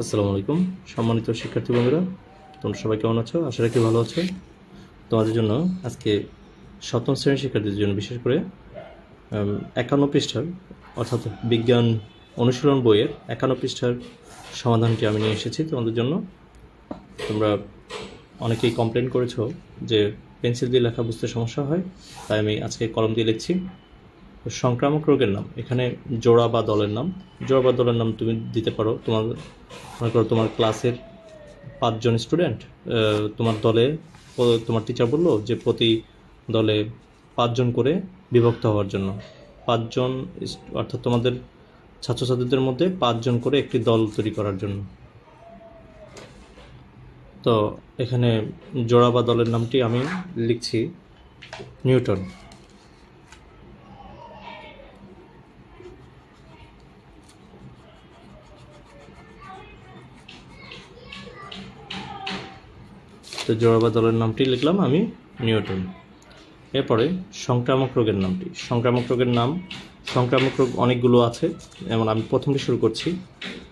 আসসালামু আলাইকুম সম্মানিত শিক্ষার্থী বন্ধুরা, তোমরা সবাই কেমন আছো? আশা রাখি ভালো আছো। তোমাদের জন্য আজকে সপ্তম শ্রেণীর শিক্ষার্থীদের জন্য বিশেষ করে 51 পৃষ্ঠার অর্থাৎ বিজ্ঞান অনুশীলন বইয়ের 51 পৃষ্ঠার সমাধানটি আমি নিয়ে এসেছি তোমাদের জন্য। তোমরা অনেকেই কমপ্লেন করেছো যে পেন্সিল দিয়ে লেখা বুঝতে সমস্যা হয়, তাই আমি আজকে কলম দিয়ে লিখছি। সংক্রামক রোগের নাম, এখানে জোড়া বা দলের নাম তুমি দিতে পারো। মনে করো তোমার ক্লাসের 5 জন স্টুডেন্ট, তোমার দলে তোমার টিচার বললো যে প্রতি দলে 5 জন করে বিভক্ত হওয়ার জন্য, 5 জন অর্থাৎ তোমাদের ছাত্রছাত্রীদের মধ্যে 5 জন করে একটি দল তৈরি করার জন্য। তো এখানে জোড়া বা দলের নামটি আমি লিখছি নিউটন। তো জোড়া বা দলের নামটি লিখলাম আমি নিউটন। এরপরে সংক্রামক রোগের নামটি। সংক্রামক রোগ অনেকগুলো আছে, যেমন আমি প্রথমটি শুরু করছি।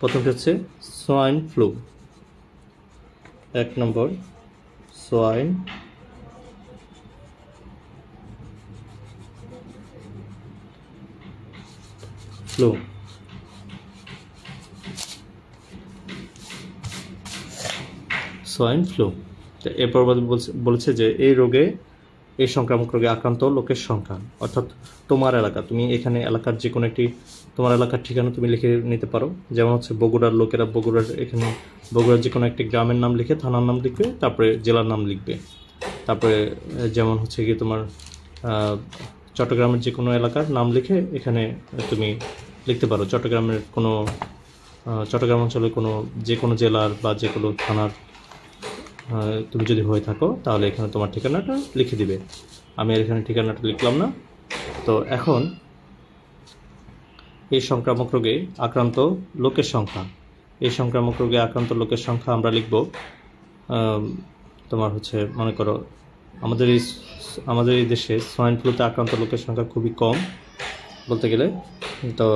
প্রথমটি হচ্ছে সোয়াইন ফ্লু। 1 নম্বর সোয়াইন ফ্লু। Swine flu. এরপর বলেছে যে এই সংক্রামক রোগে আক্রান্ত লোকের সংখ্যা, অর্থাৎ তোমার এলাকা, তুমি এখানে এলাকার যে কোনো একটি তোমার এলাকার ঠিকানা তুমি লিখে নিতে পারো। যেমন হচ্ছে বগুড়ার লোকেরা বগুড়ার যে কোনো একটি গ্রামের নাম লিখে থানার নাম লিখবে, তারপরে জেলার নাম লিখবে। তারপরে যেমন হচ্ছে কি তোমার চট্টগ্রামের যে কোনো এলাকার নাম লিখে এখানে তুমি লিখতে পারো। চট্টগ্রাম অঞ্চলের যে কোনো জেলার বা যে কোনো থানার তুমি যদি হয়ে থাকো, তাহলে এখানে তোমার ঠিকানাটা লিখে দিবে। আমি আর এখানে ঠিকানাটা লিখলাম না। তো এখন এই সংক্রামক রোগে আক্রান্ত লোকের সংখ্যা আমরা লিখব। তোমার হচ্ছে মনে করো আমাদের এই দেশে সোয়াইন ফ্লুতে আক্রান্ত লোকের সংখ্যা খুবই কম বলতে গেলে। তো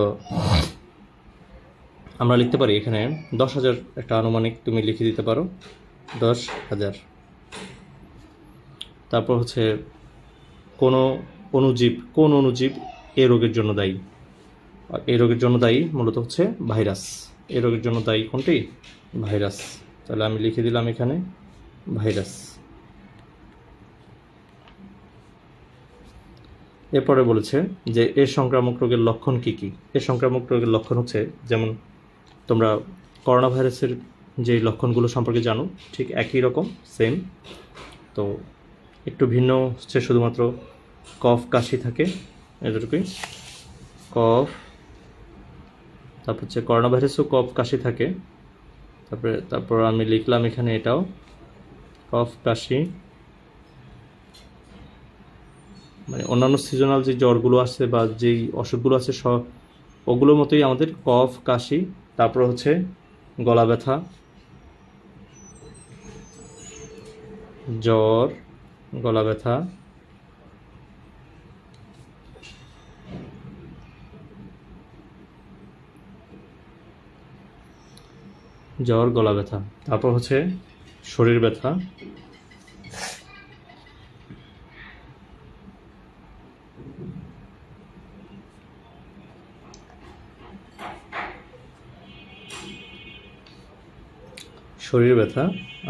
আমরা লিখতে পারি এখানে 10,000 একটা আনুমানিক তুমি লিখে দিতে পারো, 10,000। তারপর হচ্ছে কোন অনুজীব এই রোগের জন্য দায়ী। এই রোগের জন্য দায়ী মূলত হচ্ছে ভাইরাস। এই রোগের জন্য দায়ী কোনটি? ভাইরাস। তাহলে আমি লিখে দিলাম এখানে ভাইরাস। এরপরে বলেছে যে এই সংক্রামক রোগের লক্ষণ কি কি। এই সংক্রামক রোগের লক্ষণ হচ্ছে, যেমন তোমরা করোনা ভাইরাসের যে লক্ষণগুলো সম্পর্কে জানো, ঠিক একই রকম, সেম। তো একটু ভিন্ন হচ্ছে শুধুমাত্র কফ কাশি থাকে, এতটুকুই। কফ, তারপর হচ্ছে করোনা ভাইরাসও কফ কাশি থাকে। তারপর আমি লিখলাম এখানে এটাও কফ কাশি। মানে অন্যান্য সিজনাল যে জ্বরগুলো আছে বা যেই অসুখগুলো আছে ওগুলোর মতোই আমাদের কফ কাশি। তারপর হচ্ছে গলা ব্যথা, জ্বর, গলা ব্যথা, তারপর হচ্ছে শরীর ব্যথা,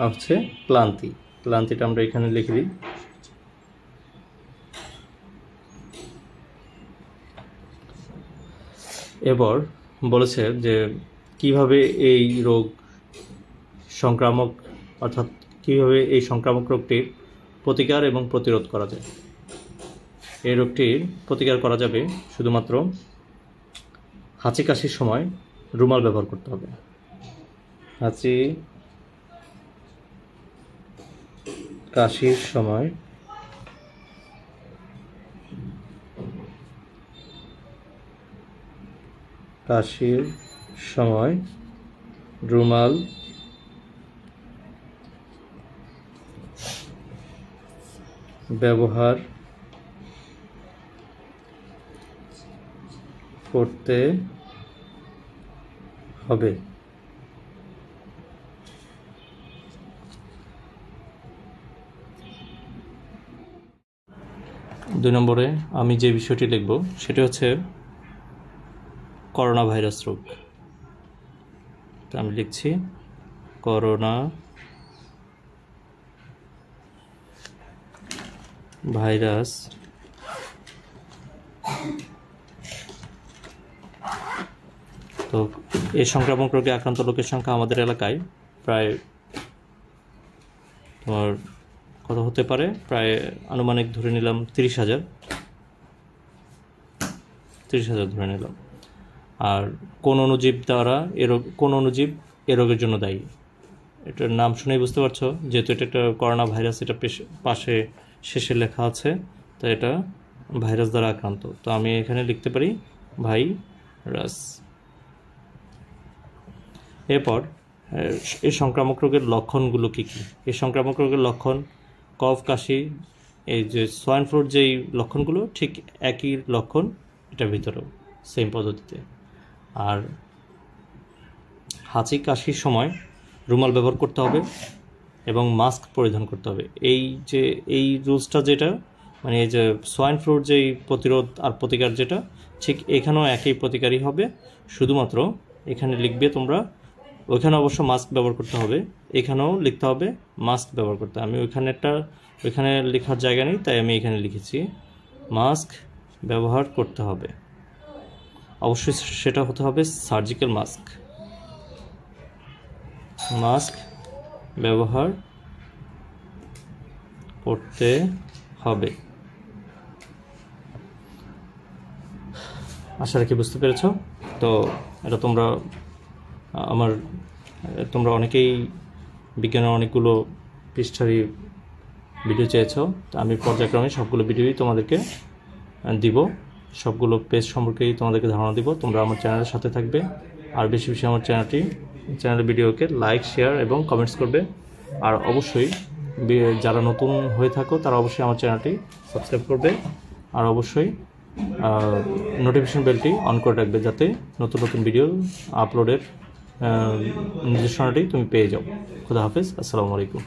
আর হচ্ছে ক্লান্তিটা আমরা এখানে লিখে দিই। এবার বলেছে যে কিভাবে এই সংক্রামক রোগটির প্রতিকার এবং প্রতিরোধ করা যায়। এই রোগটির প্রতিকার করা যাবে শুধুমাত্র হাঁচি কাশির সময় রুমাল ব্যবহার করতে হবে। হাঁচি কাশির সময় রুমাল ব্যবহার করতে হবে। 2 নম্বরে আমি যে বিষয়টি লিখব সেটি হচ্ছে করোনা ভাইরাস রোগ। তো আমি লিখছি করোনা ভাইরাস তো এই সংক্রামক রোগে আক্রান্ত লোকের সংখ্যা আমাদের এলাকায় প্রায় তোমার কত হতে পারে, প্রায় আনুমানিক ধরে নিলাম 30,000 ধরে নিলাম। আর কোন অণুজীব দ্বারা কোন অণুজীব এ রোগের জন্য দায়ী, এটার নাম শুনেই বুঝতে পারছো, যেহেতু এটা একটা করোনা ভাইরাস, এটা পাশে শেষে লেখা আছে, তো এটা ভাইরাস দ্বারা আক্রান্ত। তো আমি এখানে লিখতে পারি ভাইরাস। এরপর এই সংক্রামক রোগের লক্ষণগুলো কী কী? এই সংক্রামক রোগের লক্ষণ কফ, কাশি, এই যে সোয়াইন ফ্লুর যেই লক্ষণগুলো ঠিক একই লক্ষণ এটার ভিতরেও সেম পদ্ধতিতে। আর হাঁচি কাশির সময় রুমাল ব্যবহার করতে হবে এবং মাস্ক পরিধান করতে হবে। এই রুলসটা যেটা মানে এই যে সোয়াইন ফ্লুর যেই প্রতিরোধ আর প্রতিকার যেটা ঠিক এখানেও একই প্রতিকারই হবে, শুধুমাত্র এখানে লিখবে তোমরা, ওইখানে অবশ্য মাস্ক ব্যবহার করতে হবে, এখানেও লিখতে হবে মাস্ক ব্যবহার করতে। আমি ওইখানে লেখার জায়গা নেই, তাই আমি এখানে লিখেছি মাস্ক ব্যবহার করতে হবে। অবশ্যই সেটা হতে হবে সার্জিক্যাল মাস্ক ব্যবহার করতে হবে। আশা রাখি বুঝতে পেরেছ। তো এটা তোমরা অনেকেই বিজ্ঞানের অনেকগুলো পৃষ্ঠারই ভিডিও চেয়েছো, তো আমি পর্যায়ক্রমে সবগুলো ভিডিওই তোমাদেরকে দিব, সবগুলো পেজ সম্পর্কেই তোমাদেরকে ধারণা দিব। তোমরা আমার চ্যানেলের সাথে থাকবে, আর বেশি বেশি আমার চ্যানেলের ভিডিওকে লাইক, শেয়ার এবং কমেন্টস করবে। আর অবশ্যই যারা নতুন হয়ে থাকো তারা অবশ্যই আমার চ্যানেলটি সাবস্ক্রাইব করবে, আর অবশ্যই নোটিফিকেশন বেলটি অন করে রাখবে, যাতে নতুন নতুন ভিডিও আপলোডের নির্দেশনাটি তুমি পেয়ে যাও। খুদা হাফেজ, আসসালামু আলাইকুম।